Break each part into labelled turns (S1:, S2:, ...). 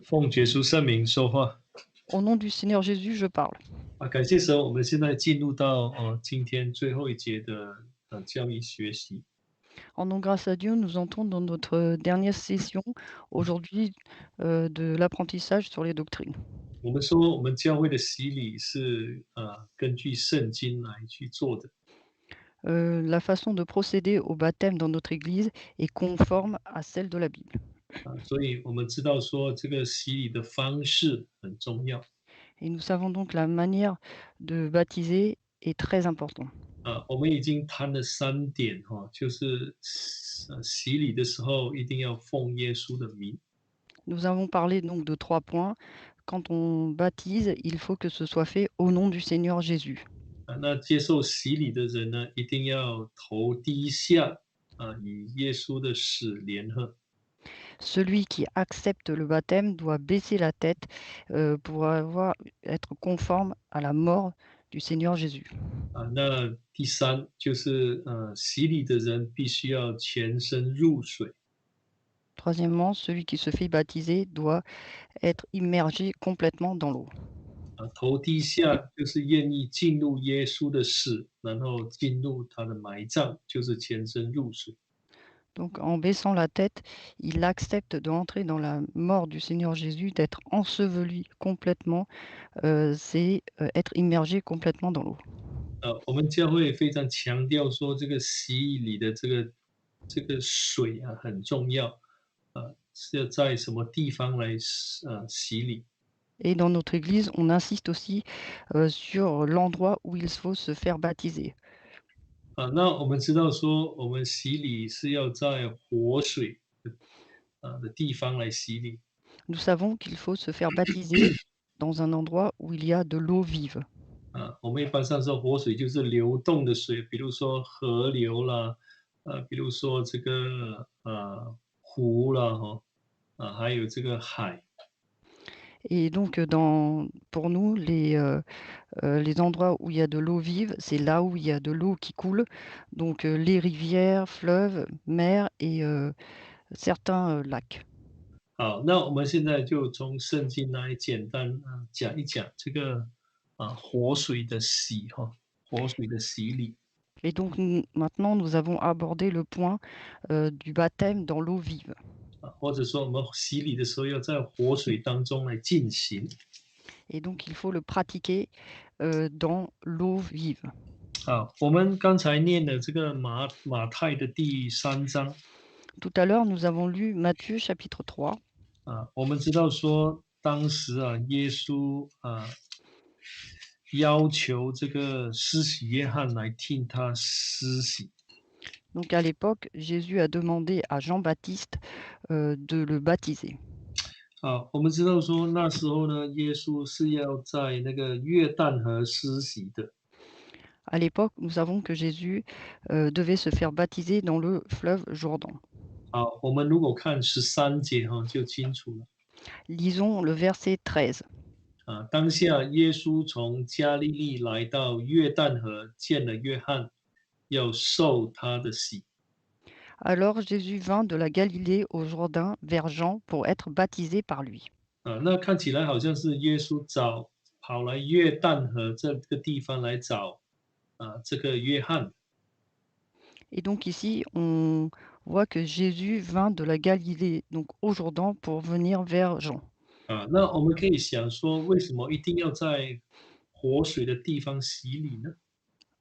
S1: 奉耶稣圣名说话。
S2: Au nom du Seigneur Jésus, je parle.
S1: 感谢神，我们现在进入到今天最后一节的教义学习。
S2: Rendons grâce à Dieu, nous entrons dans notre dernière session aujourd'hui de l'apprentissage sur les doctrines.
S1: 我们说，我们教会的洗礼是根据圣经来去做的。
S2: La façon de procéder au baptême dans notre Église est conforme à celle de la Bible.
S1: 所以我们知道说这个洗礼的方式很重要。
S2: Et nous savons donc la manière de baptiser est très importante.
S1: 我们已经谈了3点就是洗礼的时候一定要奉耶稣的名。
S2: Nous avons parlé donc de 3 points. Quand on baptise, il faut que ce soit fait au nom du Seigneur Jésus.
S1: 那接受洗礼的人呢，一定要头低下与耶稣的死联合。
S2: Celui qui accepte le baptême doit baisser la tête pour être conforme à la mort du Seigneur Jésus.
S1: 那第3就是洗礼的人必须要全身入水。
S2: Troisièmement, celui qui se fait baptiser doit être immergé complètement dans l'eau.
S1: 头低下就是愿意进入耶稣的死，然后进入他的埋葬，就是全身入水。
S2: Donc en baissant la tête, il accepte d'entrer dans la mort du Seigneur Jésus, d'être enseveli complètement, c'est être immergé complètement dans l'eau.
S1: 我们教会非常强调说，这个洗礼的这个水很重要，是要在什么地方来洗礼？Et
S2: dans notre Église, on insiste aussi sur l'endroit où il faut se faire baptiser.
S1: 那我们知道说，我们洗礼是要在活水的地方来洗礼。
S2: Nous savons qu'il faut se faire baptiser dans un endroit où il y a de l'eau vive.
S1: 我们一般上说活水就是流动的水，比如说河流啦，比如说这个湖啦，还有这个海。
S2: Et donc, pour nous, les endroits où il y a de l'eau vive, c'est là où il y a de l'eau qui coule. Donc, les rivières, fleuves, mers et certains lacs.
S1: 好，那我们现在就从圣经来简单讲一讲这个活水的洗活水的洗礼。
S2: Et donc, maintenant, nous avons abordé le point du baptême dans l'eau vive.
S1: 或者说我们洗礼的时候要在活水当中来进行。
S2: Et donc, il faut le pratiquer dans l'eau vive.
S1: 我们刚才念的这个马太的第3章。
S2: Tout à l'heure, nous avons lu Matthieu chapitre 3.
S1: 我们知道说当时耶稣要求这个施洗约翰来替他施洗。
S2: Donc à l'époque, Jésus a demandé à Jean-Baptiste de le baptiser.
S1: 我们知道说那时候呢，耶稣是要在那个约旦河施洗的。
S2: À l'époque, nous savons que Jésus devait se faire baptiser dans le fleuve Jourdain.
S1: 我们如果看13节就清楚了。
S2: Lisons le verset 13.
S1: 当下耶稣从加利利来到约旦河，见了约翰，要受他的洗。
S2: Alors Jésus vint de la Galilée au Jourdain vers Jean pour être baptisé par lui.
S1: 那看起来好像是耶稣跑来约旦河这个地方来找这个约翰。
S2: Et donc ici, on voit que Jésus vint de la Galilée, donc au Jourdain, pour venir vers Jean.
S1: 那我们可以想说，为什么一定要在活水的地方洗礼呢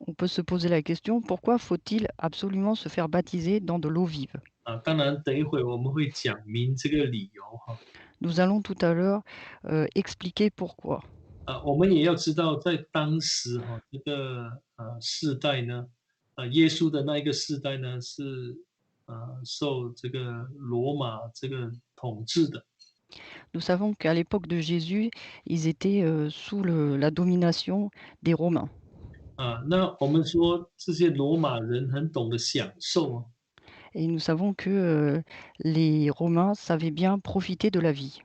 S1: ？On
S2: peut se poser la question, pourquoi faut-il absolument se faire baptiser dans de l'eau vive?
S1: 当然，等一会我们会讲明这个理由
S2: Nous allons tout à l'heure expliquer pourquoi.
S1: 我们也要知道，在当时这个世代呢，耶稣的那一个世代呢，是受这个罗马这个统治的。
S2: Nous savons qu'à l'époque de Jésus, ils étaient sous la domination des Romains.
S1: 那我们说这些罗马人很懂得享受
S2: Et nous savons que les Romains savaient bien profiter de la vie.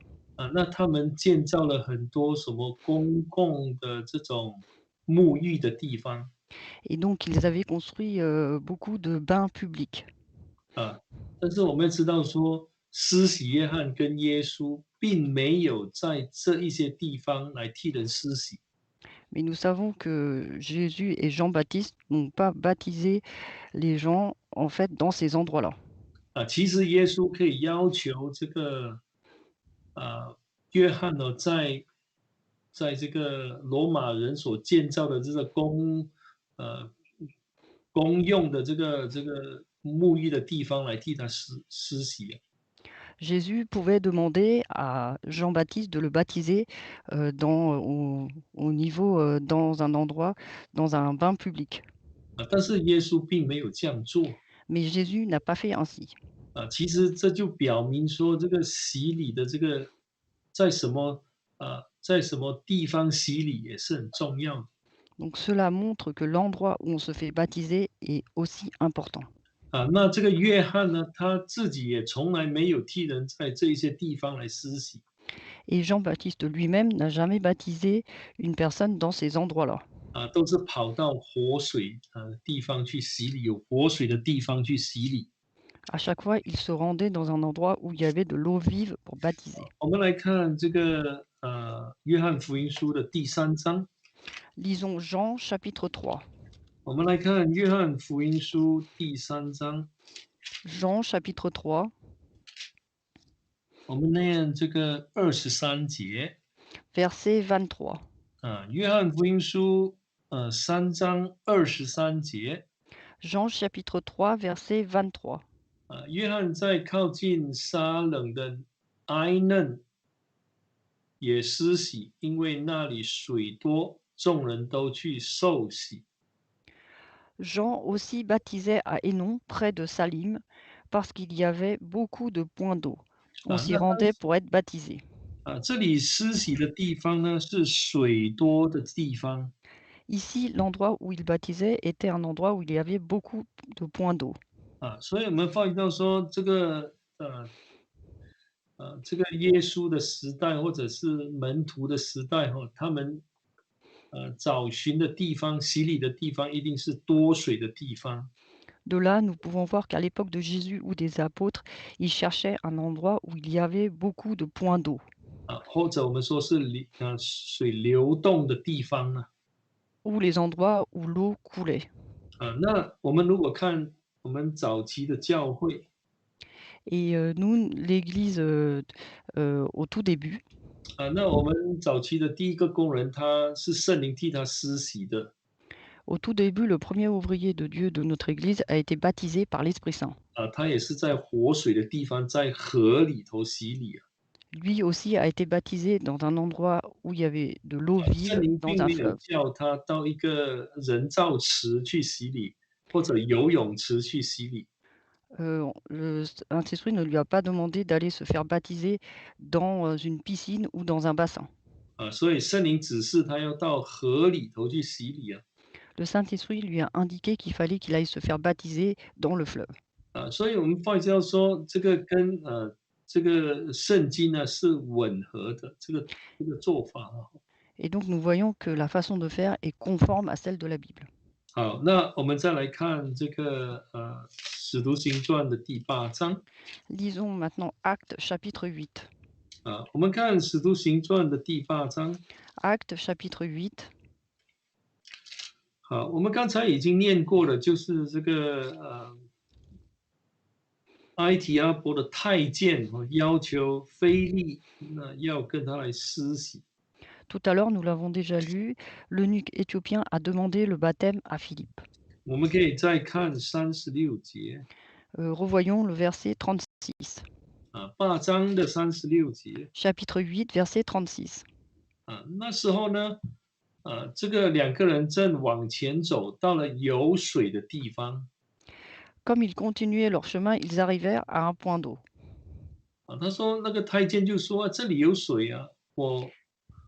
S1: 那他们建造了很多什么公共的这种沐浴的地方
S2: Et donc, ils avaient construit beaucoup de bains publics.
S1: 但是我们要知道说，施洗约翰跟耶稣并没有在这一些地方来替人施洗。
S2: Mais nous savons que Jésus et Jean-Baptiste n'ont pas baptisé les gens, en fait, dans ces endroits-là.
S1: 其实耶稣可以要求这个约翰呢，在这个罗马人所建造的这个呃公用的这个沐浴的地方来替他施洗。
S2: Jésus pouvait demander à Jean-Baptiste de le baptiser au niveau, dans un endroit, dans un bain public.
S1: 但是耶稣并没有这样做。
S2: Mais Jésus n'a pas fait ainsi.
S1: 其实这就表明说，这个洗礼的这个在什么在什么地方洗礼也是很重要的。
S2: Donc cela montre que l'endroit où on se fait baptiser est aussi important.
S1: 那这个约翰呢，他自己也从来没有替人在这一些地方来施洗。
S2: Et Jean-Baptiste lui-même n'a jamais baptisé une personne dans ces endroits-là.
S1: 都是跑到活水地方去洗礼，有活水的地方去洗礼。
S2: À chaque fois, il se rendait dans un endroit où il y avait de l'eau vive pour baptiser.
S1: 我们来看这个约翰福音书的第3章。
S2: Lisons Jean chapitre 3.
S1: 我们来看约翰福音书第3章。
S2: Jean chapitre 3.
S1: 我们念这个23节。
S2: Verset 23.
S1: 约翰福音书3章23节。
S2: Jean chapitre 3, verset 23.
S1: 约翰在靠近撒冷的埃嫩也施洗，因为那里水多，众人都去受洗。
S2: Jean aussi baptisait à Hénon, près de Salim, parce qu'il y avait beaucoup de points d'eau. On s'y
S1: 那
S2: rendait pour être baptisé.
S1: 这里施洗的地方呢，是水多的地方。
S2: Ici, l'endroit où il baptisait était un endroit où il y avait beaucoup de points d'eau.
S1: 所以我们发觉到说，这个耶稣的时代，或者是门徒的时代，他们找寻的地方、洗礼的地方，一定是多水的地方。
S2: De là, nous pouvons voir qu'à l'époque de Jésus ou des apôtres, ils cherchaient un endroit où il y avait beaucoup de points d'eau.
S1: 或者我们说是水流动的地方呢。
S2: Ou les endroits où l'eau coulait.
S1: 那我们如果看我们早期的教会，
S2: Et nous, l'Église, au tout début,
S1: 那我们早期的第一个工人，他是圣灵替他施洗的。
S2: au tout début, le premier ouvrier de Dieu de notre Église a été baptisé par l'Esprit Saint.
S1: 他也是在活水的地方，在河里头洗礼。
S2: Lui aussi a été baptisé dans un endroit où il y avait de l'eau
S1: 圣
S2: vive
S1: 灵
S2: dans
S1: 并
S2: un
S1: 没有
S2: fleuve.
S1: 叫他到一个人造池去洗礼，或者游泳池去洗礼。
S2: Le Saint-Esprit ne lui a pas demandé d'aller se faire baptiser dans une piscine ou dans un bassin.
S1: 所以圣灵指示他要到河里头去洗礼。
S2: Le Saint-Esprit lui a indiqué qu'il fallait qu'il aille se faire baptiser dans le fleuve.
S1: 所以我们发觉到说，这个跟这个圣经呢是吻合的，这个做法。
S2: Et donc nous voyons que la façon de faire est conforme à celle de la Bible.
S1: 好，那我们再来看这个使徒行传的第8章。
S2: Lisons maintenant Actes chapitre 8.
S1: 我们看使徒行传的第8章。
S2: Actes chapitre 8.
S1: 好，我们刚才已经念过了，就是这个埃提阿伯的太监要求腓利要跟他来施洗。
S2: Tout à l'heure, nous l'avons déjà lu, l'eunuque éthiopien a demandé le baptême à Philippe.
S1: 我们可以再看36节。
S2: Revoyons le verset 36.
S1: 8章的36节。
S2: Chapitre 8, verset 36.
S1: 那时候呢，这个2个人正往前走，到了有水的地方。
S2: Comme ils continuaient leur chemin, ils arrivèrent à un point d'eau.
S1: 他说那个太监就说这里有水啊，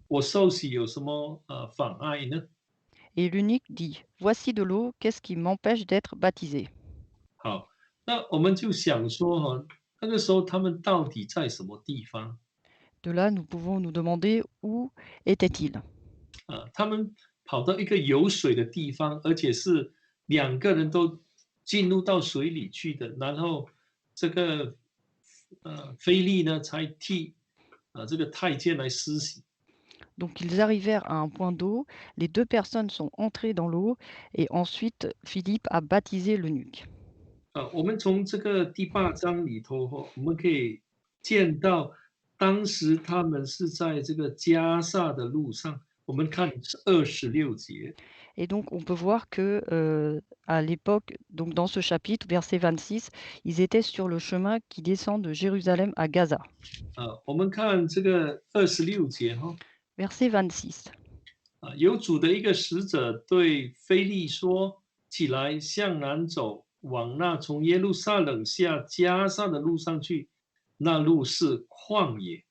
S1: 我受洗有什么妨碍呢？
S2: Et l'eunuque dit, voici de l'eau, qu'est-ce qui m'empêche d'être baptisé?
S1: 好，那我们就想说那个时候他们到底在什么地方？
S2: De là, nous pouvons nous demander où était-il?
S1: 他们跑到一个有水的地方，而且是2个人都进入到水里去的，然后这个菲利呢才替这个太监来施洗。
S2: Donc ils arrivèrent à un point d'eau, les 2 personnes sont entrées dans l'eau et ensuite Philippe a baptisé l'eunuque.
S1: 我们从这个第8章里头我们可以见到，当时他们是在这个加萨的路上。我们看26节。
S2: Et donc on peut voir que, à l'époque, donc dans ce chapitre, verset 26, ils étaient sur le chemin qui descend de Jérusalem à Gaza.
S1: 我们看这个26节
S2: Verset 26.
S1: 有主的一个使者对腓利说：“起来，向南走，往那从耶路撒冷下加萨的路上去，那路是旷野。”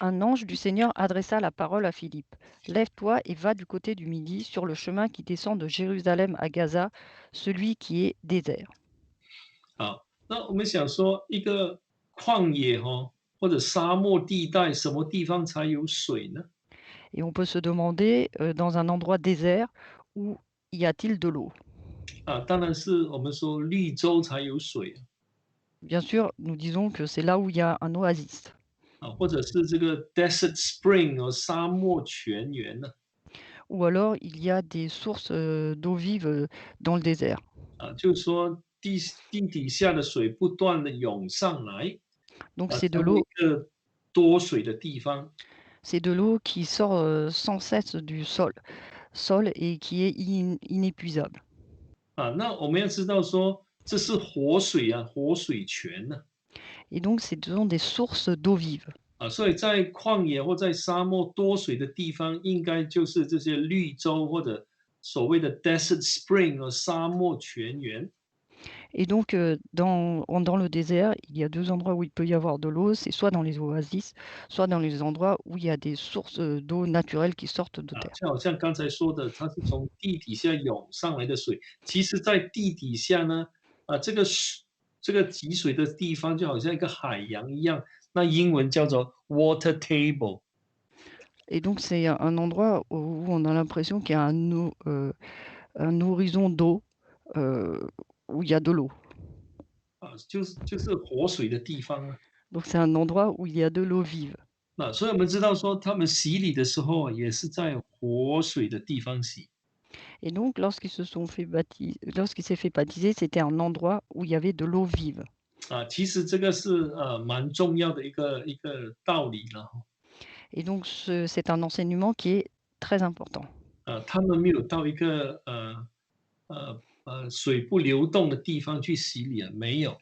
S2: Un ange du Seigneur adressa la parole à Philippe. Lève-toi et va du côté du midi sur le chemin qui descend de Jérusalem à Gaza, celui qui est désert.
S1: 好，那我们想说，一个旷野或者沙漠地带，什么地方才有水呢？Et
S2: on peut se demander, dans un endroit désert, où y a-t-il de l'eau?
S1: 当然是我们说绿洲才有水。
S2: Bien sûr, nous disons que c'est là où il y a un oasis.
S1: 或者是这个 desert spring 沙漠泉源呢？Ou
S2: alors il y a des sources, d'eau vive, dans le désert.
S1: 就是说地底下的水不断的涌上来，Donc成为一个多水的地方。
S2: c'est de l'eau qui sort, sans cesse du sol et qui est inépuisable.
S1: 那我们要知道说这是活水活水泉呢。
S2: Et donc ce sont des sources d'eau vive.
S1: 所以在旷野或在沙漠多水的地方，应该就是这些绿洲或者所谓的 desert spring 沙漠泉源。
S2: Et donc, dans le désert, il y a 2 endroits où il peut y avoir de l'eau, c'est soit dans les oasis, soit dans les endroits où il y a des sources, d'eau naturelles qui sortent de terre.
S1: 就好像刚才说的，它是从地底下涌上来的水。其实，在地底下呢，这个集水的地方就好像一个海洋一样，那英文叫做 water table。Et
S2: donc c'est un endroit où on a l'impression qu'il y a un horizon d'eau, où il y a de l'eau.
S1: 就是活水的地方啊。
S2: Donc c'est un endroit où il y a de l'eau vive.
S1: 所以我们知道说，他们洗礼的时候也是在活水的地方洗。
S2: Et donc lorsqu'il s'est fait baptiser, c'était un endroit où il y avait de l'eau vive.
S1: 其实这个是蛮重要的一个道理了。
S2: Et donc c'est un enseignement qui est très important.
S1: 他们没有到一个水不流动的地方去洗礼没有。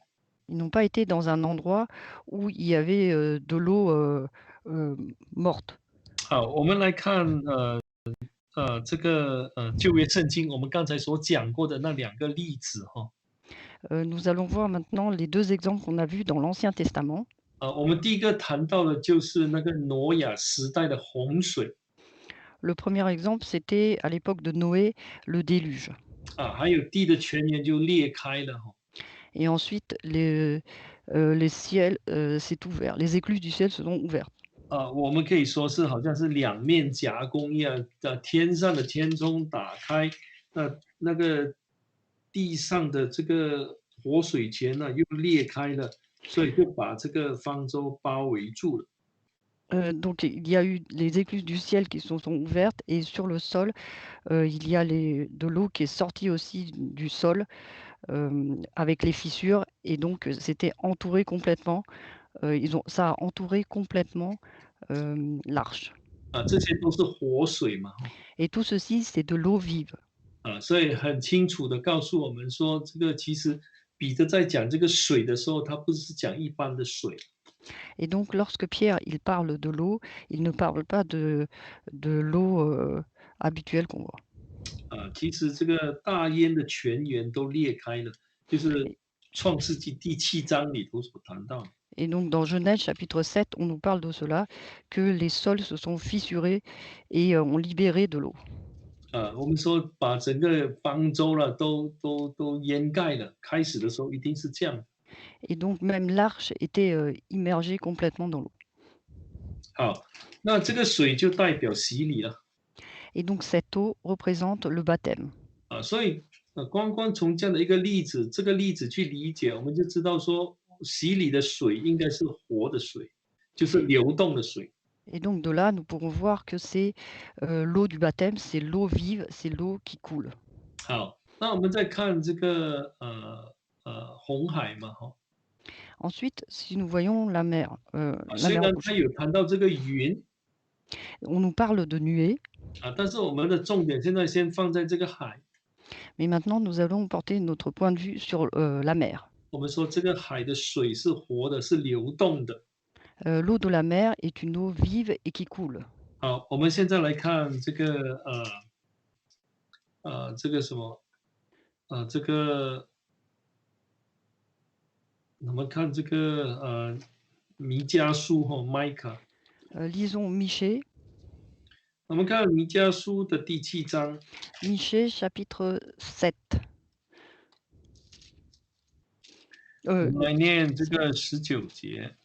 S2: Ils n'ont pas été dans un endroit où il y avait, de l'eau, morte.
S1: 好，我们来看这个旧约圣经，我们刚才所讲过的那2个例子
S2: Nous allons voir maintenant les 2 exemples qu'on a vus dans l'Ancien Testament.
S1: 我们第一个谈到的就是那个挪亚时代的洪水。
S2: Le premier exemple, c'était à l'époque de Noé, le déluge.
S1: 还有地的泉源就裂开了
S2: Et ensuite les ciels, s'est ouvert, les écluses du ciel se sont ouvertes.
S1: 我们可以说是好像是两面夹攻一样，天上的天窗打开，那个地上的这个活水泉呢又裂开了，所以就把这个方舟包围住了。
S2: Donc il y a eu les écluses du ciel qui se sont ouvertes et sur le sol, il y a de l'eau qui est sortie aussi du sol, avec les fissures et donc c'était entouré complètement, ça a entouré complètement, l'arche.
S1: 这些都是活水嘛。
S2: Et tout ceci, c'est de l'eau vive.
S1: 所以很清楚的告诉我们说，这个其实彼得在讲这个水的时候，他不是讲一般的水。
S2: Et donc lorsque Pierre, il parle de l'eau, il ne parle pas de l'eau, habituelle qu'on voit.
S1: 其实这个大渊的泉源都裂开了，就是创世纪第7章里头所谈到的。
S2: Et donc dans Genèse chapitre 7, on nous parle de cela, que les sols se sont fissurés et ont libéré de l'eau.
S1: 我们说把整个方舟了都淹盖了，开始的时候一定是这样。
S2: Et donc même l'arche était, immergée complètement dans l'eau.
S1: 好，那这个水就代表洗礼了。
S2: Et donc cette eau représente le baptême.
S1: 所以光从这样的一个例子，这个例子去理解，我们就知道说，洗礼的水应该是活的水，就是流动的水。
S2: Et donc de là, nous pourrons voir que c'est l'eau du baptême, c'est l'eau vive, c'est l'eau qui coule.
S1: 好，那我们再看这个红海嘛，哈
S2: Ensuite, si nous voyons la
S1: 虽
S2: mer
S1: 然他
S2: rouge,
S1: 有谈到这个云
S2: on nous parle de nuée,
S1: 但是我们的重点现在先放在这个海。
S2: mais maintenant nous allons porter notre point de vue sur la mer.
S1: 我们说这个海的水是活的，是流动的。
S2: L'eau de la mer est une eau vive et qui coule.
S1: 好，我们现在来看这个这个什么这个我们看这个弥迦书哈，Micah，Lisons
S2: Michée,
S1: 我们看弥迦书的第7章，Michée
S2: chapitre 7.
S1: 我
S2: Euh,
S1: 们来念这个19节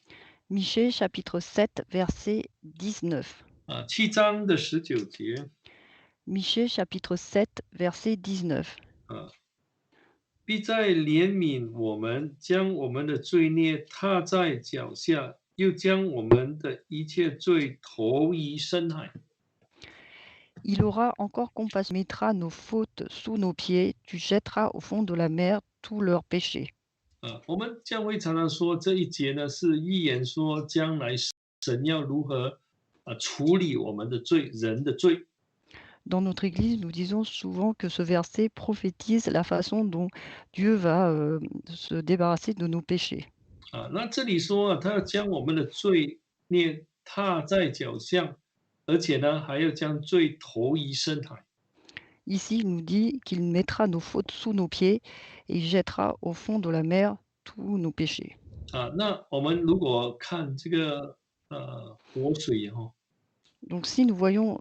S2: Michée chapitre 7, verset 19.
S1: 7章的19节
S2: Michée chapitre 7, verset 19.
S1: 必在怜悯我们，将我们的罪孽踏在脚下，又将我们的一切罪投于深海。
S2: Il aura encore compassion, mettra nos fautes sous nos pieds, tu jetteras au fond de la mer tous leurs péchés.
S1: 我们将会常常说这一节呢，是预言说将来神要如何处理我们的罪，人的罪。
S2: Dans notre Église, nous disons souvent que ce verset prophétise la façon dont Dieu va se débarrasser de nos péchés.
S1: 那这里说他要将我们的罪孽踏在脚下，而且呢，还要将罪投于深海。
S2: Ici, il nous dit qu'il mettra nos fautes sous nos pieds et il jettera au fond de la mer tous nos péchés.
S1: 那我们如果看这个活水哈，Donc
S2: si nous voyons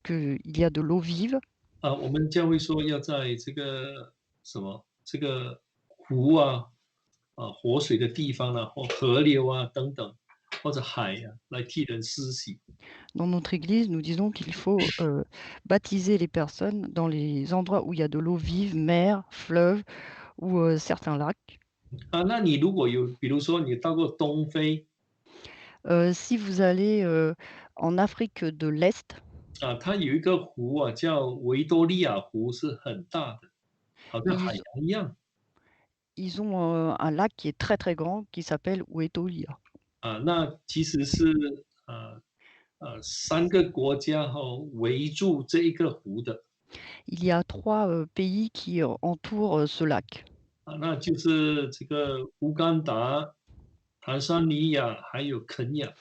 S2: qu'il y a de l'eau vive,
S1: 我们教会说要在这个什么这个湖活水的地方或河流等等，或者海来替人施洗。
S2: dans notre Église, nous disons qu'il faut baptiser les personnes dans les endroits où il y a de l'eau vive, mer, fleuve ou certains lacs.
S1: 那你如果有，比如说你到过东非
S2: Si vous allez en Afrique de l'Est,
S1: 它有一个湖叫维多利亚湖，是很大的，好像海
S2: ils,
S1: 洋一样。
S2: ils ont un lac qui est très très grand qui s'appelle Uetolia.
S1: 那其实是3个国家围住这一个湖的。
S2: Il y a 3 pays qui entourent ce lac.
S1: 那就是这个乌干达、坦桑尼亚还有肯亚。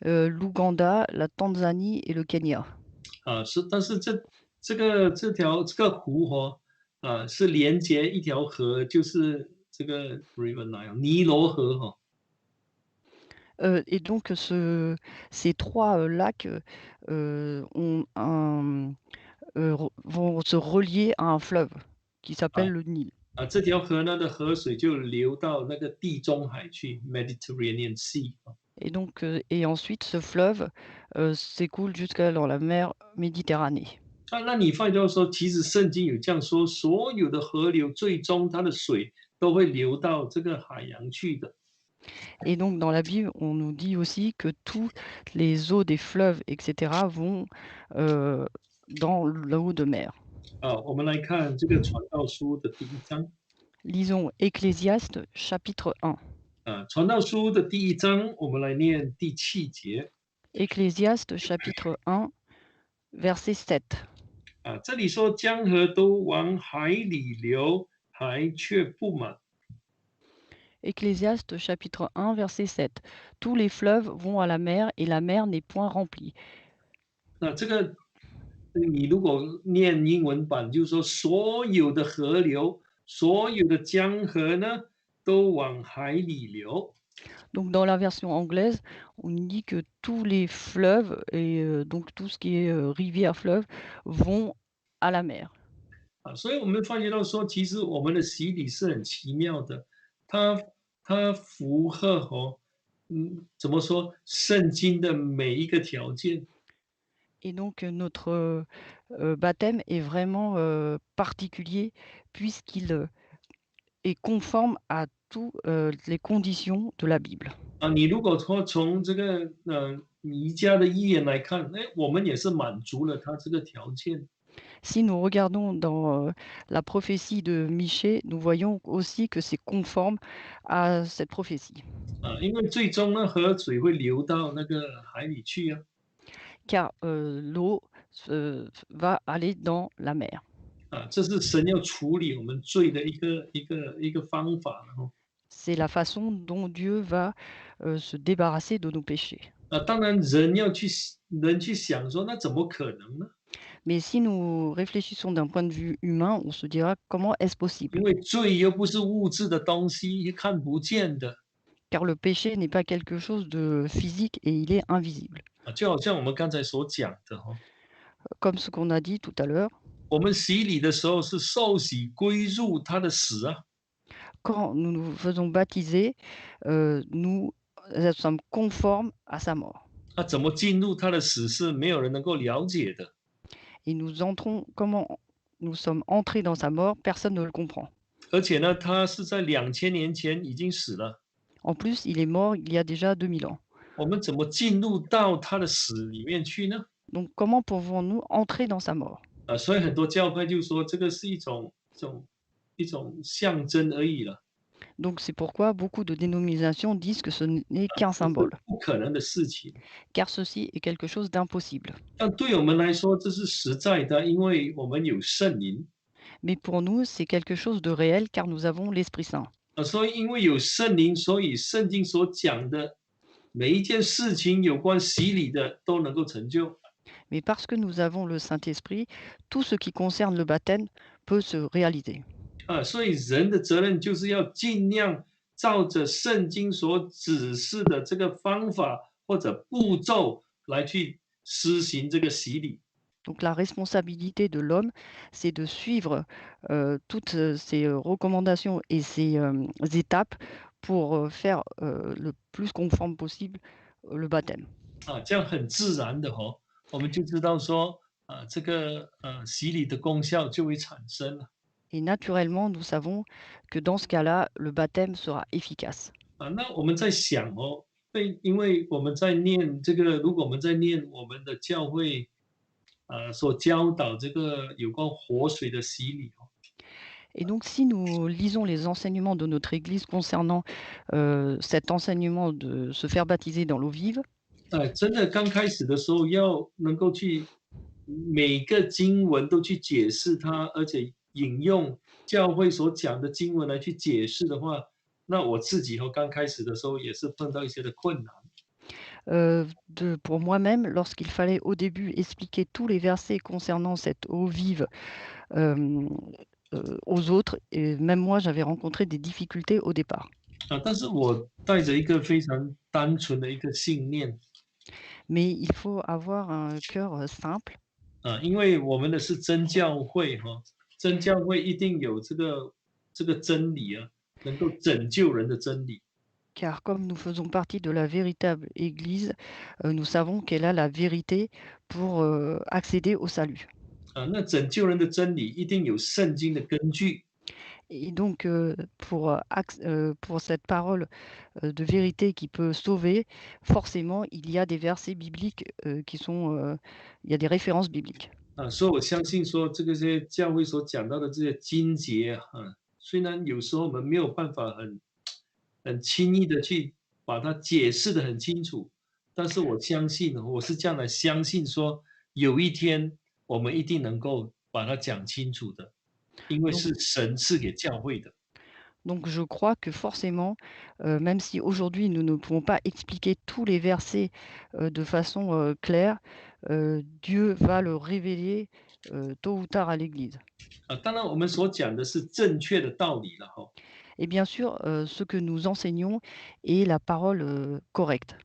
S2: L'Ouganda, la Tanzanie et le Kenya.
S1: 但是这个湖是连接一条河，就是这个 River Nile 尼罗河
S2: Et donc ces 3 lacs ont vont se relier à un fleuve qui s'appelle le Nil.
S1: 这条河呢的河水就流到那个地中海去 Mediterranean Sea
S2: Et donc et ensuite ce fleuve s'écoule jusqu'à dans la mer Méditerranée.
S1: 那你发觉说，其实圣经有这样说，所有的河流最终它的水都会流到这个海洋去的。
S2: Et donc dans la Bible, on nous dit aussi que toutes les eaux des fleuves et cetera vont dans l'eau de mer.
S1: 我们来看这个传道书的第1章。
S2: Lisons Ecclésiaste chapitre 1.
S1: 传道书的第1章，我们来念第7节。
S2: Ecclésiaste chapitre 1, verset 7.
S1: 这里说江河都往海里流，海却不满。
S2: Ecclésiaste chapitre 1, verset 7. Tous les fleuves vont à la mer et la mer n'est point remplie.
S1: 这个你如果念英文版，就是说所有的河流、所有的江河呢，都往海里流。
S2: Donc dans la version anglaise, on dit que tous les fleuves et donc tout ce qui est rivière, fleuve vont à la mer.
S1: 所以我们发觉到说，其实我们的洗礼是很奇妙的，它符合怎么说圣经的每一个条件。
S2: Et donc notre baptême est vraiment particulier puisqu'il est conforme à surtout les conditions de la Bible.
S1: 你如果说从这个弥迦的预言来看，哎，我们也是满足了他这个条件。
S2: Si nous regardons dans la prophétie de Michée, nous voyons aussi que c'est conforme à cette prophétie.
S1: 因为最终呢，河水会流到那个海里去啊。
S2: Car l'eau va aller dans la mer.
S1: 这是神要处理我们罪的一个方法了哈。
S2: C'est la façon dont Dieu va se débarrasser de nos péchés.
S1: 当然人去想说，那怎么可能呢？Mais
S2: si nous réfléchissons d'un point de vue humain, on se dira comment est-ce
S1: 因
S2: possible?
S1: 为罪又不是物质的东西，看不见的。
S2: Car le péché n'est pas quelque chose de physique et il est invisible.
S1: 就好像我们刚才所讲的哈，Comme
S2: ce qu'on a dit tout à l'heure,
S1: 我们洗礼的时候是受洗归入他的死啊。
S2: quand nous nous faisons baptiser, nous sommes conformes à sa mort.
S1: 怎么进入他的死是没有人能够了解的。
S2: Et nous entrons, comment nous sommes entrés dans sa mort, personne ne le comprend.
S1: 而且呢，他是在2000年前已经死了。
S2: En plus, il est mort il y a déjà 2000 ans.
S1: 我们怎么进入到他的死里面去呢？Donc
S2: comment pouvons-nous entrer dans sa mort?
S1: 所以很多教派就说这个是一种象征而已了，Donc
S2: c'est pourquoi beaucoup de dénominations disent que ce n'est qu'un
S1: 这是
S2: symbole,
S1: 不可能的事情。
S2: car ceci est quelque chose d'impossible.
S1: 但对我们来说，这是实在的，因为我们有圣灵。
S2: Mais pour nous, c'est quelque chose de réel, car nous avons l'Esprit Saint.
S1: 所以因为有圣灵，所以圣经所讲的每一件事情有关洗礼的都能够成就。
S2: Mais parce que nous avons le Saint-Esprit, tout ce qui concerne le baptême peut se réaliser.
S1: 所以人的责任就是要尽量照着圣经所指示的这个方法或者步骤来去施行这个洗礼。
S2: Donc la responsabilité de l'homme, c'est de suivre toutes ces recommandations et ces étapes pour faire le plus conforme possible le baptême.
S1: 这样很自然的我们就知道说这个洗礼的功效就会产生了。
S2: Et naturellement, nous savons que dans ce cas-là, le baptême sera efficace.
S1: 那我们在想因为我们在念这个，如果我们在念我们的教会所教导这个有关活水的洗礼
S2: Et donc, si nous lisons les enseignements de notre Église concernant cet enseignement de se faire baptiser dans l'eau vive,
S1: 真的刚开始的时候要能够去每个经文都去解释它，而且引用教会所讲的经文来去解释的话，那我自己刚开始的时候也是碰到一些的困难。
S2: pour moi-même, lorsqu'il fallait au début expliquer tous les versets concernant cette eau vive euh, aux autres, et même moi, j'avais rencontré des difficultés au départ.
S1: 但是我带着一个非常单纯的一个信念
S2: Mais il faut avoir un cœur simple,
S1: 因为我们的是真教会真教会一定有这个真理能够拯救人的真理。
S2: car comme nous faisons partie de la véritable Église, nous savons qu'elle a la vérité pour accéder au salut.
S1: 那拯救人的真理一定有圣经的根据
S2: Et donc, pour cette parole de vérité qui peut sauver, forcément, il y a des versets bibliques qui sont, il y a des références bibliques.
S1: 所以我相信说这个些教会所讲到的这些经节虽然有时候我们没有办法很轻易的去把它解释的很清楚，但是我相信我是这样的相信说，有一天我们一定能够把它讲清楚的，因为
S2: Donc,
S1: 是神赐给教会的。
S2: donc je crois que forcément, même si aujourd'hui nous ne pouvons pas expliquer tous les versets de façon claire, Dieu va le révéler tôt ou tard à l'Église.
S1: 当然我们所讲的是正确的道理了
S2: Et bien sûr, ce que nous enseignons est la parole correcte.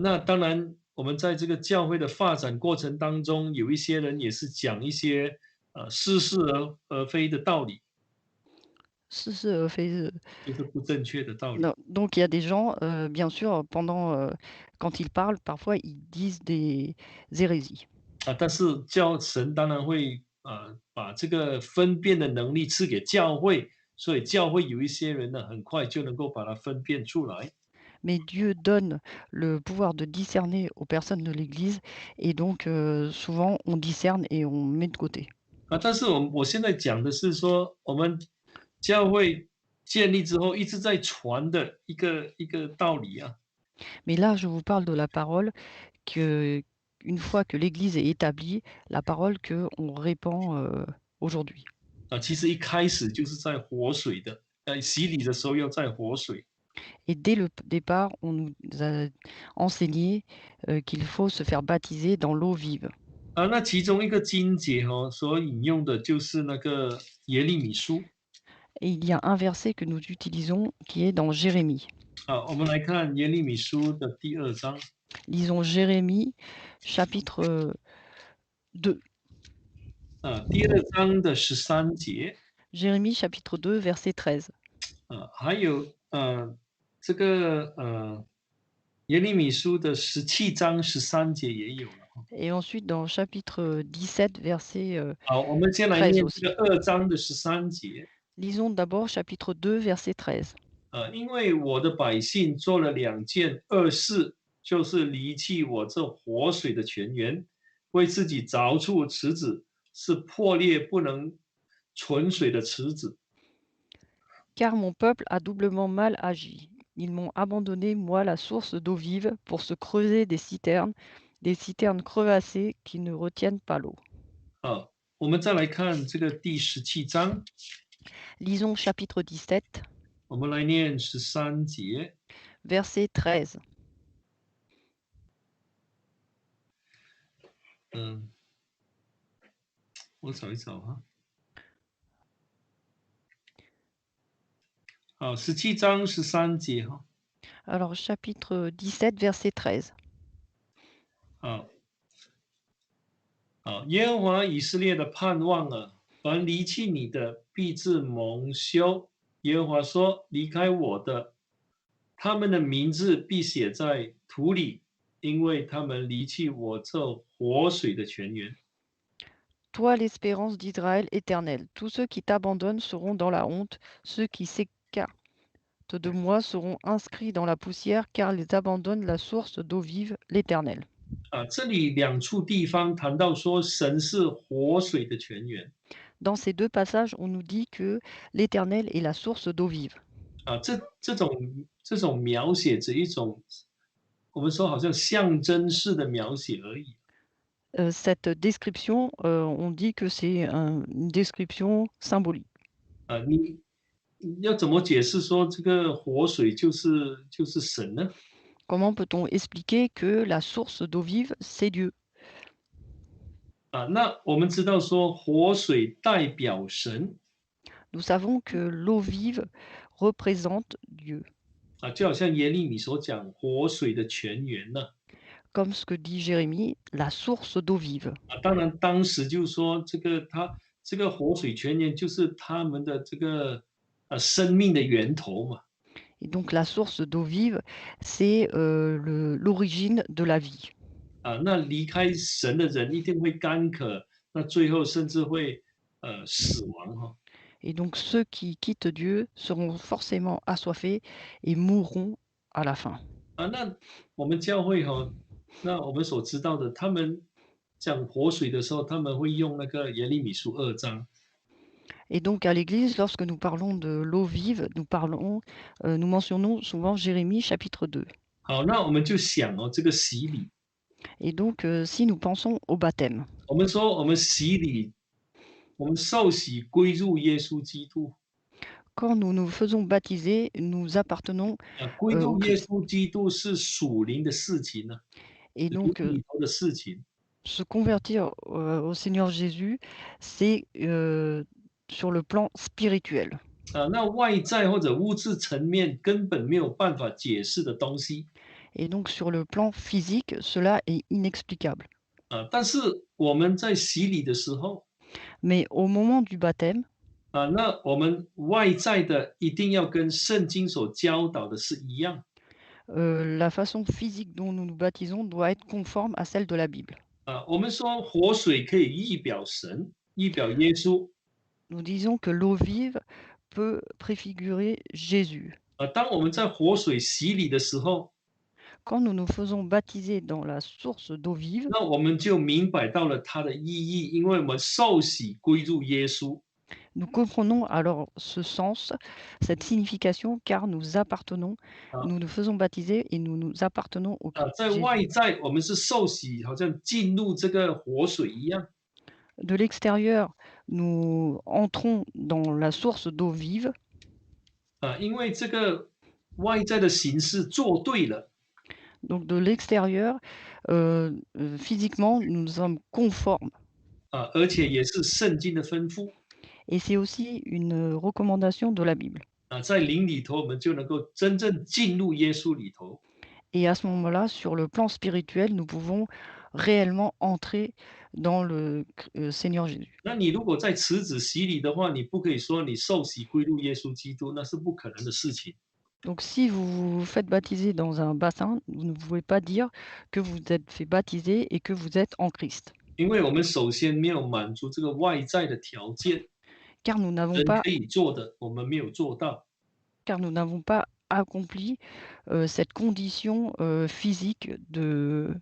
S1: 那当然我们在这个教会的发展过程当中，有一些人也是讲一些似是而非的道理，就是不正确的道理。
S2: Non, donc il y a des gens, bien sûr, quand ils parlent, parfois ils disent des hérésies.
S1: 但是神当然会把这个分辨的能力赐给教会，所以教会有一些人呢，很快就能够把它分辨出来。
S2: Mais Dieu donne le pouvoir de discerner aux personnes de l'Église et donc souvent on discerne et on met de côté.
S1: 但是我现在讲的是说，我们教会建立之后一直在传的一个道理啊。
S2: Mais là, je vous parle de la parole que une fois que l'Église est établie, la parole qu'on répand aujourd'hui.
S1: 其实一开始就是在活水的，洗礼的时候要在活水。
S2: Et dès le départ, on nous a enseigné qu'il faut se faire baptiser dans l'eau vive.
S1: 那其中一个经节所引用的就是那个耶利米书。
S2: Et il y a un verset que nous utilisons qui est dans Jérémie.
S1: 我们来看耶利米书的第2章。
S2: Lisons Jérémie chapitre 2.
S1: 第2章的13节。
S2: Jérémie chapitre 2 verset 13.
S1: 还有这个耶利米书的17章13节也有了。
S2: Et ensuite dans chapitre 17 verset
S1: 好，我们先来
S2: 13
S1: 念
S2: aussi.
S1: 这个2章的13节。
S2: Lisons d'abord chapitre 2 verset 13.
S1: 因为我的百姓做了2件恶事，就是离弃我这活水的泉源，为自己凿出池子，是破裂不能存水的池子。
S2: Car mon peuple a doublement mal agi. Ils m'ont abandonné, moi, la source d'eau vive, pour se creuser des citernes crevassées qui ne retiennent pas l'eau.
S1: 我们再来看这个第17章。
S2: Lisons chapitre 17,
S1: 我们来念13节。
S2: verset 13.
S1: 我找一找哈。好，17章13节哈。
S2: Alors, chapitre 17, verset 13.
S1: 耶和华以色列的盼望啊，凡离弃你的，必致蒙羞。耶和华说：离开我的，他们的名字必写在土里，因为他们离弃我这活水的泉源。
S2: Toi, l'espérance d'Israël éternel, tous ceux qui t'abandonnent seront dans la honte, ceux qui s'écartent de moi seront inscrits dans la poussière, car ils abandonnent la source d'eau vive, l'Éternel.
S1: 这里2处地方谈到说神是活水的泉源。
S2: Dans ces deux passages, on nous dit que l'Éternel est la source d'eau vive.
S1: 这种描写只一种，我们说好像象征式的描写而已。
S2: Cette description, on dit que c'est une description symbolique.
S1: 你要怎么解释说这个活水就是神呢？
S2: Comment peut-on expliquer que la source d'eau vive, c'est Dieu?
S1: 那我们知道说活水代表神。
S2: Nous savons que l'eau vive représente Dieu.
S1: 就好像耶利米所讲活水的泉源呢。
S2: Comme ce que dit Jérémie, la source d'eau vive.
S1: 当然当时就是说这个活水泉源就是他们的这个生命的源头嘛。
S2: Et donc la source d'eau vive, c'est l'origine de la vie.
S1: 那离开神的人一定会干渴，那最后甚至会死亡哈。
S2: Et donc ceux qui quittent Dieu seront forcément assoiffés et mourront à la fin.
S1: 那我们教会那我们所知道的，他们讲活水的时候，他们会用那个耶利米书2章。
S2: Et donc à l'Église, lorsque nous parlons de l'eau vive, nous mentionnons souvent Jérémie chapitre 2.
S1: 好，那我们就想这个洗礼。
S2: Et donc si nous pensons au baptême,
S1: 我们说我们洗礼，我们受洗归入耶稣基督。
S2: quand nous nous faisons baptiser, nous appartenons
S1: 归
S2: au
S1: 入耶
S2: Christ.
S1: 稣基督是属灵的事情呢，
S2: Et
S1: 灵
S2: donc
S1: 里头的事情。
S2: se convertir au Seigneur Jésus, c'est sur le plan spirituel.
S1: 那外在或者物质层面根本没有办法解释的东西。
S2: Et donc sur le plan physique, cela est inexplicable.
S1: 但是我们在洗礼的时候，
S2: Mais au moment du baptême,
S1: 那我们外在的一定要跟圣经所教导的是一样。
S2: la façon physique dont nous nous baptisons doit être conforme à celle de la Bible.
S1: 我们说活水可以预表神，预表耶稣。
S2: Nous disons que l'eau vive peut préfigurer Jésus.
S1: 当我们在活水洗礼的时候，Quand
S2: nous nous faisons baptiser dans la source d'eau vive,
S1: 那我们就明白到了它的意义，因为我们受洗归入耶稣。
S2: nous comprenons alors ce sens, cette signification, car nous appartenons,
S1: 啊
S2: nous nous faisons baptiser et nous nous appartenons au
S1: 在
S2: Jésus.
S1: 外在我们是受洗，好像进入这个活水一样。
S2: De l'extérieur, nous entrons dans la source d'eau vive,
S1: 因为这个外在的形式做对了，donc
S2: de l'extérieur, physiquement, nous sommes conformes.
S1: 而且也是圣经的吩咐。
S2: Et c'est aussi une recommandation de la Bible.
S1: 在灵里头，我们就能够真正进入耶稣里头。
S2: Et à ce moment-là, sur le plan spirituel, nous pouvons réellement entrer dans le Seigneur Jésus.
S1: 那你如果在池子洗礼的话，你不可以说你受洗归入耶稣基督，那是不可能的事情。
S2: Donc si vous vous faites baptiser dans un bassin, vous ne pouvez pas dire que vous êtes fait baptiser et que vous êtes en Christ.
S1: 因为我们首先没有满足这个外在的条件，Car
S2: nous n'avons
S1: 人
S2: pas,
S1: 可以做的，我们没有做到。
S2: car nous n'avons pas accompli cette condition physique de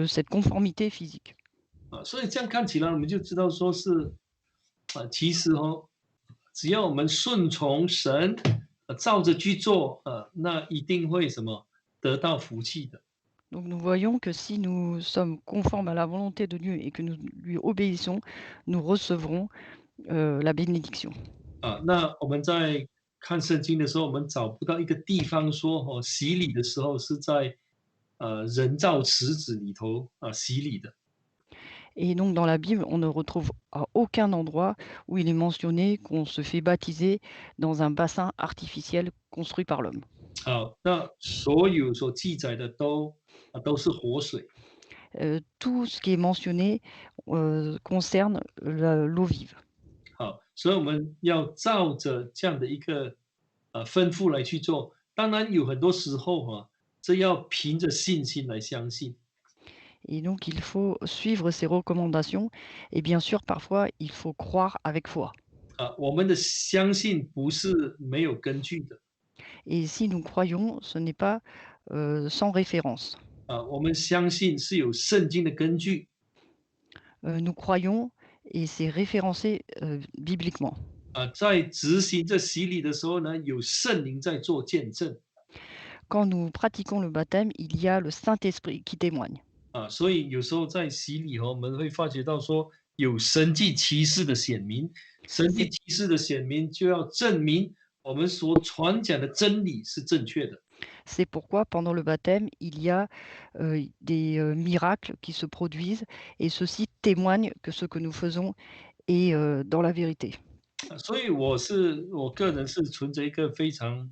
S2: cette conformité physique.
S1: 所以这样看起来，我们就知道说是其实只要我们顺从神，照着去做，那一定会什么得到福气的。
S2: Donc nous voyons que si nous sommes conformes à la volonté de Dieu et que nous lui obéissons, nous recevrons la bénédiction.
S1: 那我们在看圣经的时候，我们找不到一个地方说洗礼的时候是在人造池子里头洗礼的。
S2: Et donc dans la Bible, on ne retrouve à aucun endroit où il est mentionné qu'on se fait baptiser dans un bassin artificiel construit par l'homme.
S1: 那所有所记载的都是活水。
S2: Tout ce qui est mentionné concerne l'eau vive.
S1: 所以我们要照着这样的一个吩咐来去做。当然有很多时候这要凭着信心来相信。
S2: Et donc il faut suivre ces recommandations. Et bien sûr, parfois, il faut croire avec foi.
S1: 我们的相信不是没有根据的。
S2: Et si nous croyons, ce n'est pas sans référence.
S1: 我们相信是有圣经的根据。
S2: Nous croyons et c'est référencé bibliquement.
S1: 在执行这洗礼的时候呢，有圣灵在做见证。
S2: Quand nous pratiquons le baptême, il y a le Saint-Esprit qui témoigne.
S1: 所以有时候在洗礼我们会发觉到说有神迹奇事的显明，神迹奇事的显明就要证明我们所传讲的真理是正确的。
S2: C'est pourquoi pendant le baptême, il y a des miracles qui se produisent et ceux-ci témoignent que ce que nous faisons est dans la vérité.
S1: 所以我个人是存着一个非常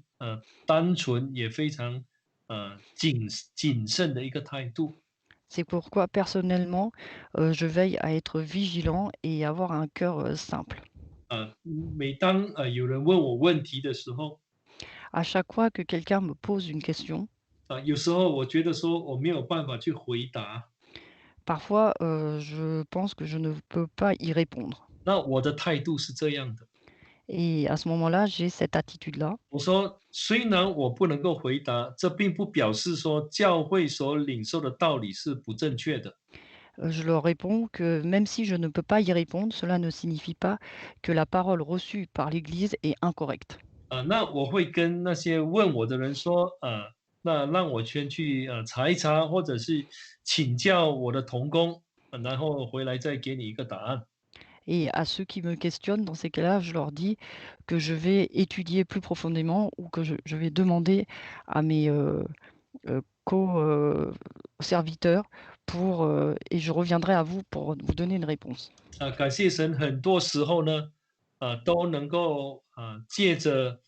S1: 单纯也非常谨慎的一个态度。
S2: C'est pourquoi personnellement, je veille à être vigilant et avoir un cœur simple.
S1: 每当有人问我问题的时候，
S2: À chaque fois que quelqu'un me pose une question,
S1: 有时候我觉得说我没有办法去回答，
S2: parfois je pense que je ne peux pas y répondre.
S1: 那我的态度是这样的。
S2: Et à ce moment-là, j'ai cette attitude-là.
S1: 我说，虽然我不能够回答，这并不表示说教会所领受的道理是不正确的。
S2: Je leur réponds que même si je ne peux pas y répondre, cela ne signifie pas que la parole reçue par l'Église est incorrecte.
S1: 那我会跟那些问我的人说，那让我先去查一查，或者是请教我的同工，然后回来再给你一个答案。
S2: Et à ceux qui me questionnent, dans ces cas-là, je leur dis que je vais étudier plus profondément ou que je vais demander à mes co-serviteurs et je reviendrai à vous pour vous donner une réponse.
S1: 感谢神，很多时候呢，都能够借着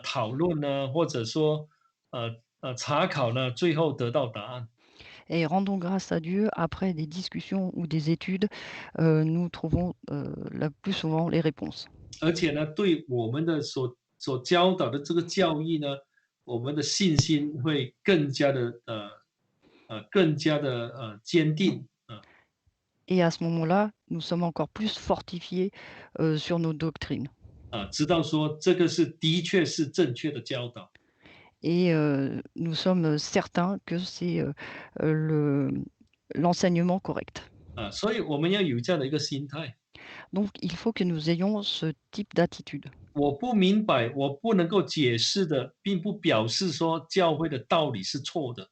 S1: 讨论呢，或者说查考呢，最后得到答案。
S2: Et rendons grâce à Dieu, après des discussions ou des études, nous trouvons le plus souvent les réponses.
S1: 而且呢，对我们的所教导的这个教义呢，我们的信心会更加的坚定。
S2: Et à ce moment-là, nous sommes encore plus fortifiés sur nos doctrines.
S1: 知道说这个是的确是正确的教导。
S2: et nous sommes certains que c'est, le l'enseignement correct.
S1: 所以我们要有这样的一个心态。
S2: Donc il faut que nous ayons ce type d'attitude.
S1: 我不明白，我不能够解释的，并不表示说教会的道理是错的。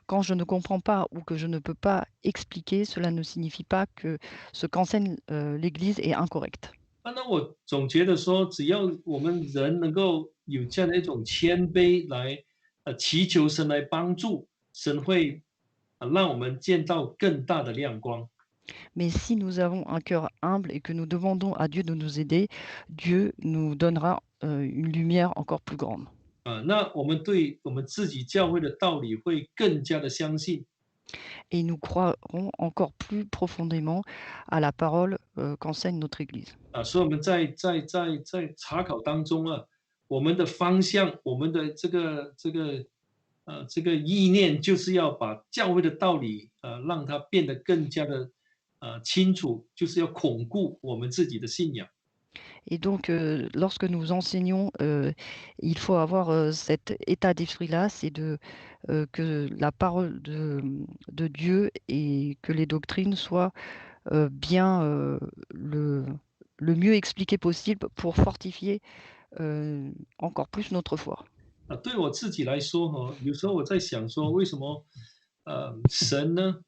S2: Quand je ne comprends pas ou que je ne peux pas expliquer, cela ne signifie pas que ce qu'enseigne, l'Église est incorrect.
S1: 那我总觉得说，只要我们人能够有这样的一种谦卑来，祈求神来帮助，神会让我们见到更大的亮光。
S2: Mais si nous avons un cœur humble et que nous demandons à Dieu de nous aider, Dieu nous donnera, une lumière encore plus grande.
S1: 那我们对我们自己教会的道理会更加的相信。
S2: Et nous croirons encore plus profondément à la parole, qu'enseigne notre Église.
S1: 所以我们在查考当中我们的方向，我们的这个意念，就是要把教会的道理让它变得更加的清楚，就是要巩固我们自己的信仰。
S2: Et donc, lorsque nous enseignons, il faut avoir, cet état d'esprit-là, c'est que la parole de Dieu et que les doctrines soient, bien, le mieux expliquées possible pour fortifier, encore plus notre foi.
S1: 对我自己来说有时候我在想说，为什么神呢，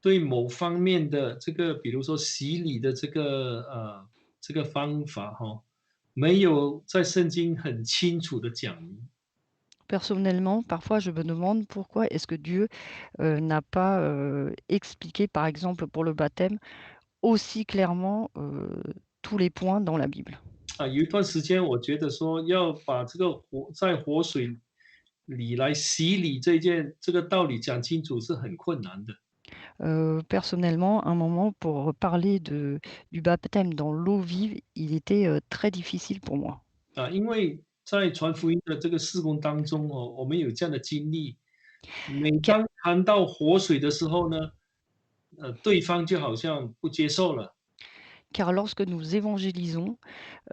S1: 对某方面的这个，比如说洗礼的这个方法没有在圣经很清楚的讲明。
S2: Personnellement, parfois, je me demande pourquoi est-ce que Dieu, n'a pas, expliqué, par exemple, pour le baptême, aussi clairement, tous les points dans la Bible.
S1: 有一段时间，我觉得说要把这个在活水里来洗礼这个道理讲清楚是很困难的。
S2: Personnellement, un moment pour parler du baptême dans l'eau vive, il était, très difficile pour moi.
S1: 因为在传福音的这个事工当中我们有这样的经历，每
S2: Car
S1: 当谈到活水的时候呢，对方就好像不接受了。
S2: car lorsque nous évangélisons,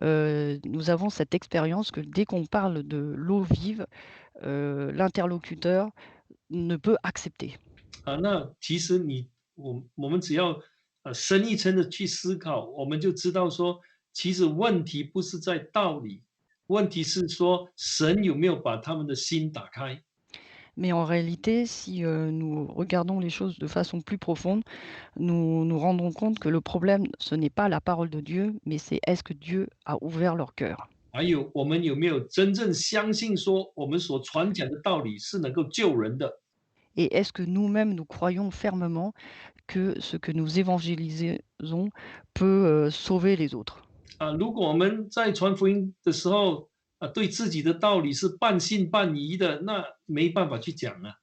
S2: nous avons cette expérience que dès qu'on parle de l'eau vive, l'interlocuteur ne peut accepter.
S1: 那其实我们只要深一层的去思考，我们就知道说，其实问题不是在道理，问题是说神有没有把他们的心打开。
S2: Mais en réalité, si, nous regardons les choses de façon plus profonde, nous nous rendons compte que le problème, ce n'est pas la parole de Dieu, mais c'est est-ce que Dieu a ouvert leur cœur?
S1: 还有我们有没有真正相信说，我们所传讲的道理是能够救人的？Et
S2: est-ce que nous-mêmes, nous croyons fermement que ce que nous évangélisons peut, sauver les autres?
S1: 如果我们在传福音的时候对自己的道理是半信半疑的，那没办法去讲啊。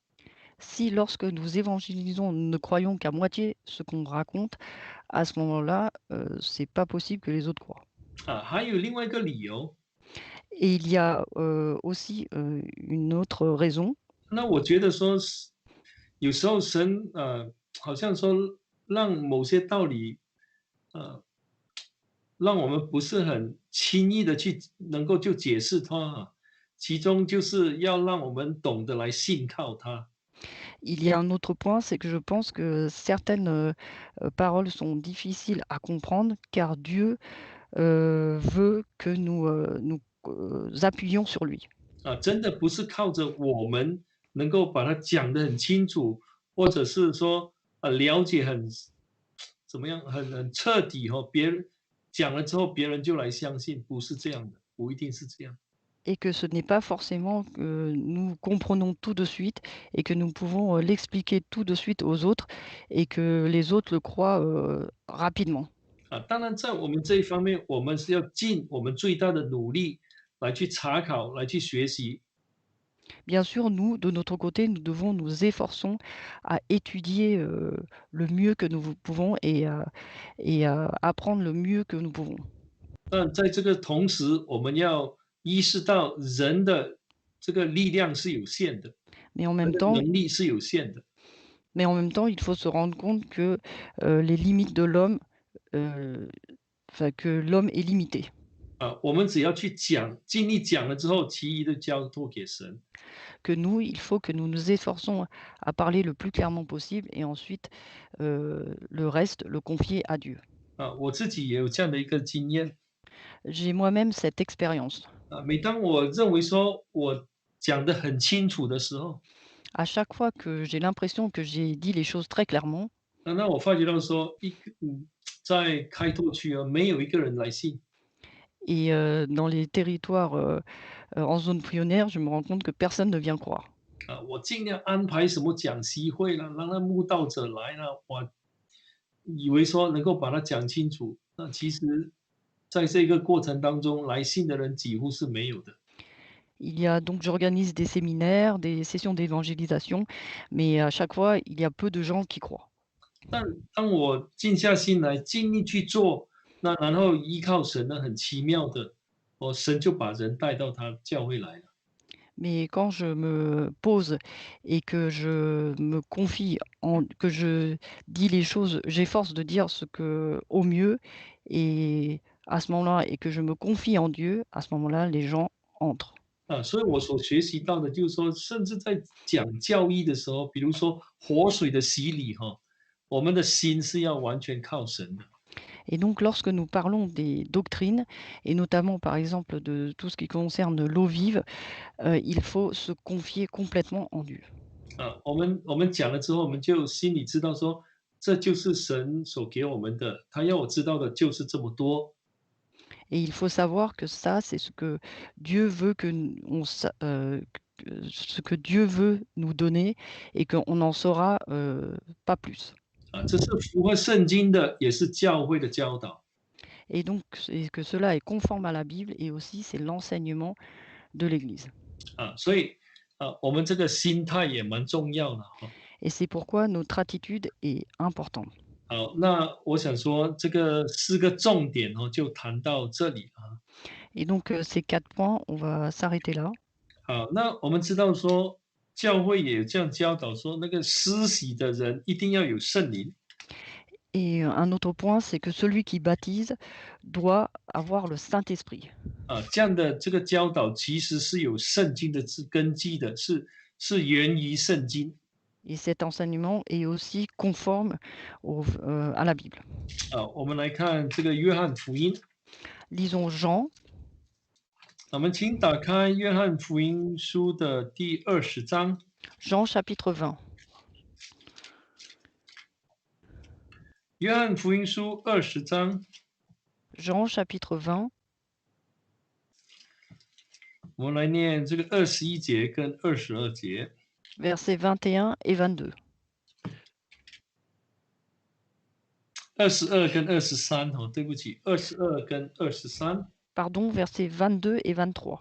S2: Si lorsque nous évangélisons, nous ne croyons qu'à moitié ce qu'on raconte, à ce moment-là, c'est pas possible que les autres croient.
S1: 还有另外一个理由，Et
S2: il y a, aussi, une autre raison.
S1: 那我觉得说是有时候神好像说让某些道理呃让我们不是很轻易的去能够就解释它其中就是要让我们懂得来信靠它。
S2: Il y a un autre point, c'est que je pense que certaines, paroles sont difficiles à comprendre car Dieu, veut que nous appuyions sur lui.
S1: 真的不是靠着我们能够把它讲得很清楚，或者是说了解怎么样很彻底别人讲了之后别人就来相信，不是这样的，不一定是这样。
S2: Et que ce n'est pas forcément que nous comprenons tout de suite et que nous pouvons, l'expliquer tout de suite aux autres et que les autres le croient, rapidement.
S1: 当然在我们这一方面，我们是要尽我们最大的努力来去查考，来去学习。
S2: Bien sûr, nous, de notre côté, nous devons nous efforçons à étudier, le mieux que nous pouvons et à apprendre le mieux que nous pouvons.
S1: 但在这个同时，我们要意识到人的这个力量是有限的，Mais
S2: en
S1: 人
S2: même
S1: 的
S2: temps
S1: 能力是有限的。
S2: mais en même temps, il faut se rendre compte que, les limites de l'homme, heu, enfin, que l'homme est limité.
S1: 我们只要去讲，尽力讲了之后，其余的交托给神。
S2: Que nous, il faut que nous nous efforçons à parler le plus clairement possible et ensuite, le reste, le confier à Dieu.
S1: 我自己也有这样的一个经验。
S2: J'ai moi-même cette expérience.
S1: 每当我认为说我讲得很清楚的时候，À
S2: chaque fois que j'ai l'impression que j'ai dit les choses très clairement,
S1: 那我发觉到说，在开拓区没有一个人来信。
S2: et dans les territoires, en zone pionnière, je me rends compte que personne ne vient croire.
S1: 我尽量安排什么讲习会了，让那慕道者来了，我以为说能够把它讲清楚。那其实在这个过程当中，来信的人几乎是没有的。
S2: Il y a donc j'organise des séminaires, des sessions d'évangélisation, mais à chaque fois, il y a peu de gens qui croient.
S1: 但当我静下心来，尽力去做，那然后依靠神呢，很奇妙的，神就把人带到他教会来了。
S2: Mais quand je me pose et que je me confie que je dis les choses, j'efforce de dire ce que au mieux et à ce moment-là et que je me confie en Dieu, à ce moment-là, les gens entrent.
S1: 所以我所学习到的就是说，甚至在讲教义的时候，比如说活水的洗礼我们的心是要完全靠神的。
S2: Et donc lorsque nous parlons des doctrines et notamment par exemple de tout ce qui concerne l'eau vive, il faut se confier complètement en Dieu.
S1: 我们讲了之后，我们就心里知道说，这就是神所给我们的，他要我知道的就是这么多。
S2: Et il faut savoir que ça, c'est ce que Dieu veut ce que Dieu veut nous donner et qu'on n'en saura pas plus.
S1: 这是符合圣经的，也是教会的教导。
S2: Et donc, et que cela est conforme à la Bible et aussi c'est l'enseignement de l'Église.
S1: 所以我们这个心态也蛮重要的
S2: Et c'est pourquoi notre attitude est importante.
S1: 好，那我想说，这个四个重点就谈到这里啊。
S2: Et donc, ces 4 points, on va s'arrêter là.
S1: 好，那我们知道说，教会也有这样教导说，那个施洗的人一定要有圣灵。
S2: Et un autre point, c'est que celui qui baptise doit avoir le Saint-Esprit.
S1: 这样的这个教导其实是有圣经的根基的，是源于圣经。
S2: Et cet enseignement est aussi conforme à la Bible.
S1: 我们来看这个约翰福音。
S2: Lisons Jean.
S1: 我们请打开约翰福音书的第20章。
S2: Jean chapitre 20.
S1: 约翰福音书20章。
S2: Jean chapitre 20.
S1: 我们来念这个21节跟22节。
S2: Versets 21 et 22.
S1: 22跟23对不起，22跟23。
S2: Pardon, versets 22 et 23.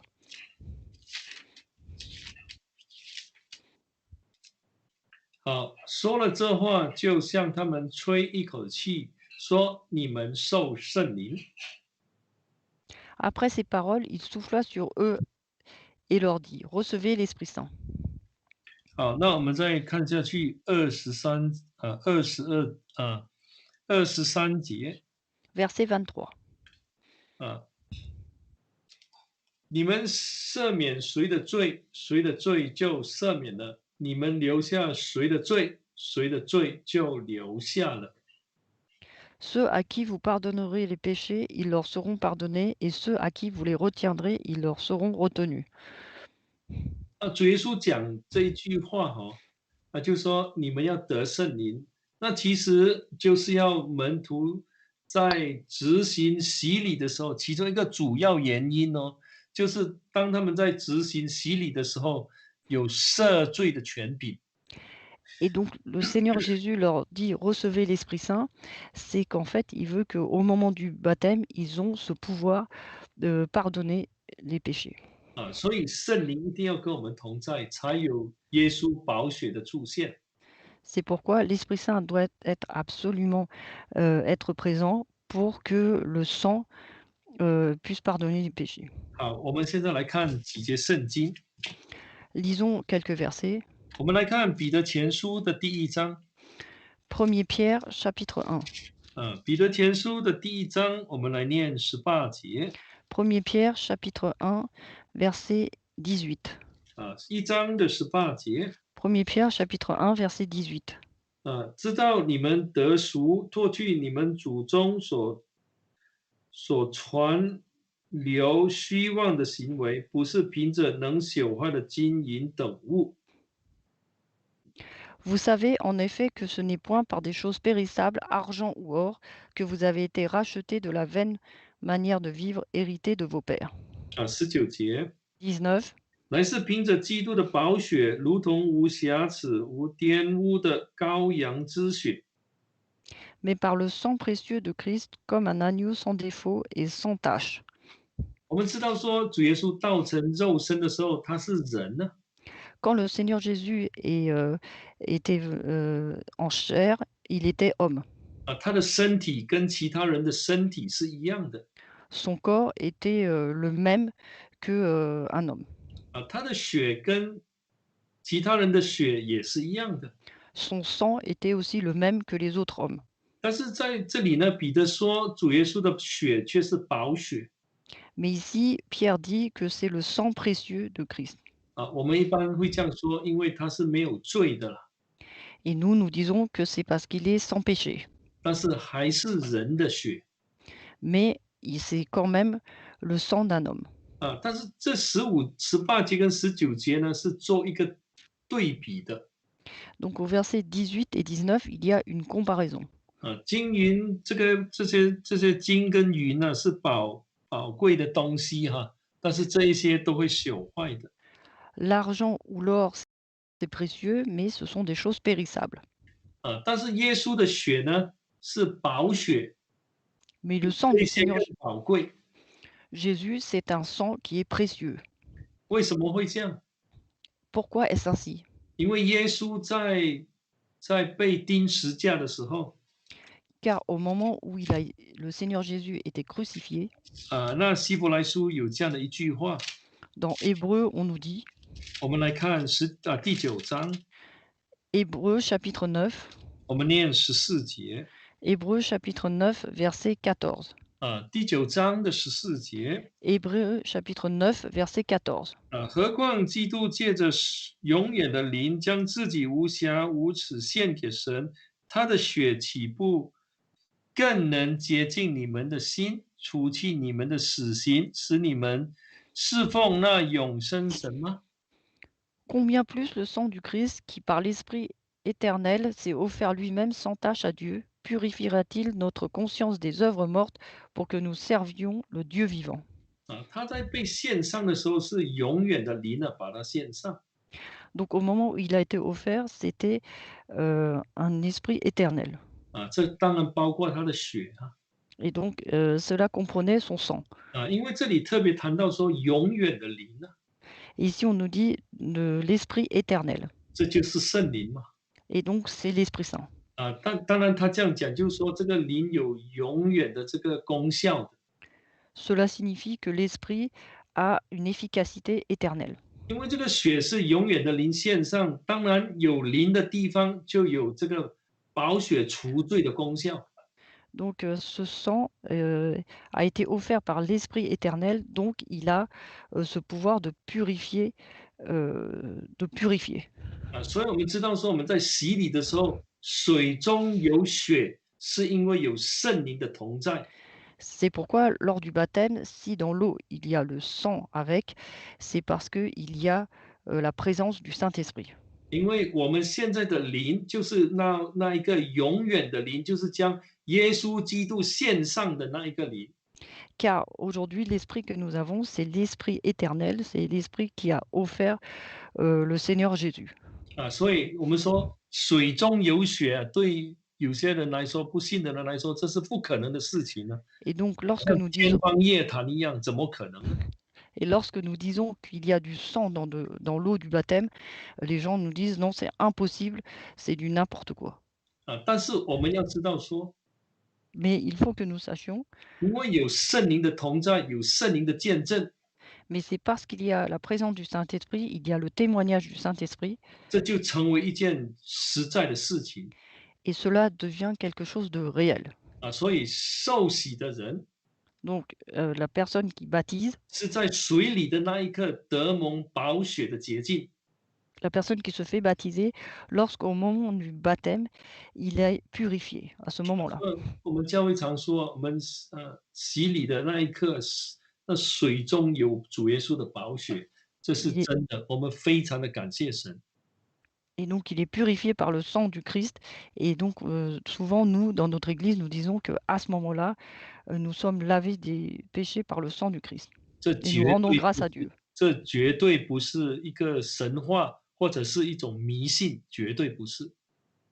S1: 好，说了这话，就向他们吹一口气，说：“你们受圣灵。”
S2: Après ces paroles, il souffla sur eux et leur dit: Recevez l'Esprit Saint.
S1: 好，那我们再看下去23节。
S2: Verset 23.
S1: 你们赦免谁的罪，谁的罪就赦免了；你们留下谁的罪，谁的罪就留下了。
S2: Ceux à qui vous pardonnerez les péchés, ils leur seront pardonnés, et ceux à qui vous les retiendrez, ils leur seront retenus.
S1: 主耶稣讲这一句话就说你们要得圣灵，那其实就是要门徒在执行洗礼的时候，其中一个主要原因就是当他们在执行洗礼的时候，有赦罪的权柄。
S2: Et donc le Seigneur Jésus leur dit: Recevez l'Esprit Saint, c'est qu'en fait, il veut qu'au moment du baptême, ils ont ce pouvoir de pardonner les péchés.
S1: 所以圣灵一定要跟我们同在，才有耶稣宝血的出现。
S2: C'est pourquoi l'Esprit Saint doit être absolument être présent pour que le sang puisse pardonner les péchés.
S1: 好，我们现在来看几节圣经。
S2: Lisons quelques versets.
S1: 我们来看彼得前书的第1章。
S2: 1 Pierre chapitre 1.
S1: 彼得前书的第一章，我们来念18节。
S2: 1 Pierre chapitre 1, verset 18.
S1: 1章的18节。
S2: 1 Pierre chapitre 1, verset 18.
S1: 知道你们得赎，脱去你们祖宗所传流虚妄的行为，不是凭着能朽坏的金银等物。
S2: Vous savez en effet que ce n'est point par des choses périssables, argent ou or, que vous avez été rachetés de la vaine manière de vivre héritée de vos pères.
S1: 19节，19. 乃是凭着基督的宝血，如同无瑕疵、无玷污的羔羊之血。
S2: Mais par le sang précieux de Christ, comme un agneau sans défaut et sans tache.
S1: 我们知道说，主耶稣道成肉身的时候，他是人呢。
S2: Quand le Seigneur Jésus était en chair, il était homme.
S1: 他的身体跟其他人的身体是一样的。
S2: Son corps était le même que un homme.
S1: 他的血跟其他人的血也是一样的。
S2: Son sang était aussi le même que les autres hommes.
S1: 但是在这里呢，彼得说主耶稣的血却是宝血。
S2: Mais ici, Pierre dit que c'est le sang précieux de Christ.
S1: 我们一般会这样说，因为他是没有罪的啦。
S2: Et nous, nous disons que c'est parce qu'il est sans péché.
S1: 但是还是人的血。
S2: Mais c'est quand même le sang d'un homme.
S1: 但是这18节跟19节呢，是做一个对比的。
S2: Donc au verset 18 et 19, il y a une comparaison.
S1: 金银这些金跟银呢，是宝贵的东西哈，但是这一些都会朽坏的。
S2: L'argent ou l'or, c'est précieux, mais ce sont des choses périssables.
S1: 但是耶稣的血呢，是宝血，
S2: Mais le sang
S1: 这
S2: du
S1: 些
S2: Seigneur
S1: 更宝贵。
S2: Jésus, c'est un sang qui est précieux.
S1: 为什么会这样？
S2: Pourquoi est-ce ainsi?
S1: 因为耶稣在被钉十架的时候，
S2: Car au moment où le Seigneur Jésus était crucifié,
S1: 那希伯来书有这样的一句话，
S2: dans Hébreu, on nous dit,
S1: 我们来看第9章，
S2: Hébreu chapitre 9,
S1: 我们念14节。
S2: Hébreu chapitre 9, verset 14.
S1: 第9章的14节。
S2: Hébreu chapitre 9, verset 14.
S1: 何况基督借着永远的灵，将自己无瑕无耻献给神，他的血岂不更能洁净你们的心，除去你们的死刑，使你们侍奉那永生神吗？
S2: Combien plus le sang du Christ, qui par l'Esprit éternel s'est offert lui-même sans tache à Dieu, purifiera-t-il notre conscience des œuvres mortes pour que nous servions le Dieu vivant?
S1: 他在被献上的时候是永远的灵把他献上。
S2: Donc au moment où il a été offert, c'était un esprit éternel.
S1: 这当然包括他的血啊。
S2: Et donc cela comprenait son sang.
S1: 因为这里特别谈到说永远的灵啊，
S2: Et ici on nous dit l'esprit éternel.
S1: 这就是圣灵嘛。
S2: Et donc c'est l'Esprit Saint.
S1: 当然他这样讲，就是说这个灵有永远的这个功效的。
S2: Cela signifie que l'esprit a une efficacité éternelle.
S1: 因为这个血是永远的灵献上，当然有灵的地方就有这个宝血除罪的功效。
S2: Donc ce sang a été offert par l'Esprit éternel, donc il a ce pouvoir de purifier.
S1: 所以我们知道说我们在洗礼的时候，水中有血，是因为有圣灵的同在。
S2: C'est pourquoi lors du baptême, si dans l'eau il y a le sang avec, c'est parce qu'il y a la présence du Saint-Esprit.
S1: 因为我们现在的灵就是那一个永远的灵，就是将耶稣基督献上的那一个灵。
S2: Car aujourd'hui, l'esprit que nous avons, c'est l'esprit éternel, c'est l'esprit qui a offert le Seigneur Jésus.
S1: 所以我们说水中有血，对有些人来说，不信的人来说，这是不可能的事情呢。
S2: Et donc,
S1: 像天方夜谭一样，怎么可能呢？
S2: Et lorsque nous disons qu'il y a du sang dans l'eau du baptême, les gens nous disent non, c'est impossible, c'est du n'importe quoi.
S1: 但是我们要知道说，
S2: Mais il faut que nous sachions,
S1: 因为有圣灵的同在，有圣灵的见证，
S2: mais c'est parce qu'il y a la présence du Saint-Esprit, il y a le témoignage du Saint-Esprit,
S1: 这就成为一件实在的事情。
S2: et cela devient quelque chose de réel.
S1: 所以受洗的人
S2: Donc, la personne qui baptise,
S1: 是在水里的那一刻得蒙宝血的洁净。
S2: la personne qui se fait baptiser, lorsqu'au moment du baptême, il est purifié à ce moment-là.
S1: 我们教会常说，我们洗礼的那一刻，那水中有主耶稣的宝血，这是
S2: Il est
S1: 真的，我们非常的感谢神。
S2: et donc il est purifié par le sang du Christ et donc souvent nous, dans notre église, nous disons qu'à ce moment-là, nous sommes lavés des péchés par le sang du Christ
S1: 这
S2: et
S1: 绝
S2: nous rendons
S1: 对不
S2: grâce à
S1: 是，Dieu. 这绝对不是一个神话，或者是一种迷信，绝对不是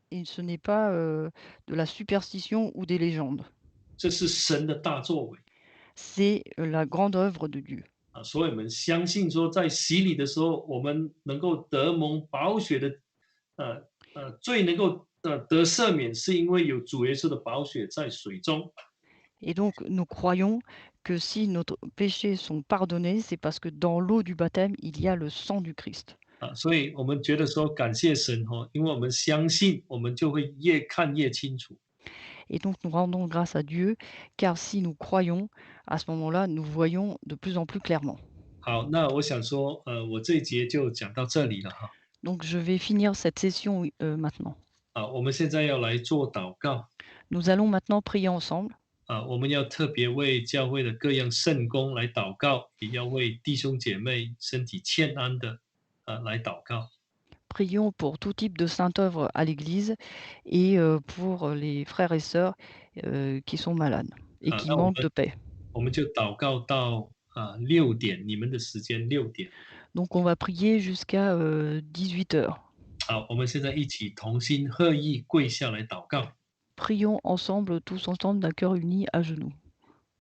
S1: ，Et
S2: ce n'est pas, de la superstition ou des légendes.
S1: 这是神的大作为。
S2: C'est, la grande œuvre de Dieu.
S1: 所以我们相信说，在洗礼的时候，我们能够得蒙宝血的，罪能够得赦免，是因为有主耶稣的宝血在水中。
S2: Et donc nous croyons que si nos péchés sont pardonnés, c'est parce que dans l'eau du baptême, il y a le sang du Christ.
S1: 所以我们觉得说感谢神因为我们相信，我们就会越看越清楚。
S2: Et donc nous rendons grâce à Dieu, car si nous croyons, à ce moment-là, nous voyons de plus en plus clairement.
S1: 好，那我想说，我这一节就讲到这里了哈。
S2: Donc je vais finir cette session, maintenant.
S1: 我们现在要来做祷告。
S2: Nous allons maintenant prier ensemble.
S1: 我们要特别为教会的各样圣工来祷告，也要为弟兄姐妹身体欠安的来祷告。
S2: Prions pour tout type de sainte œuvre à l'Église et pour les frères et sœurs, qui sont malades et qui
S1: 那我
S2: manquent
S1: 们
S2: de paix.
S1: 我们就祷告到6点，你们的时间6点。
S2: Donc on va prier jusqu'à 18 heures.
S1: 好，我们现在一起同心合意跪下来祷告。
S2: Prions ensemble, tous ensemble, d'un cœur uni à genoux.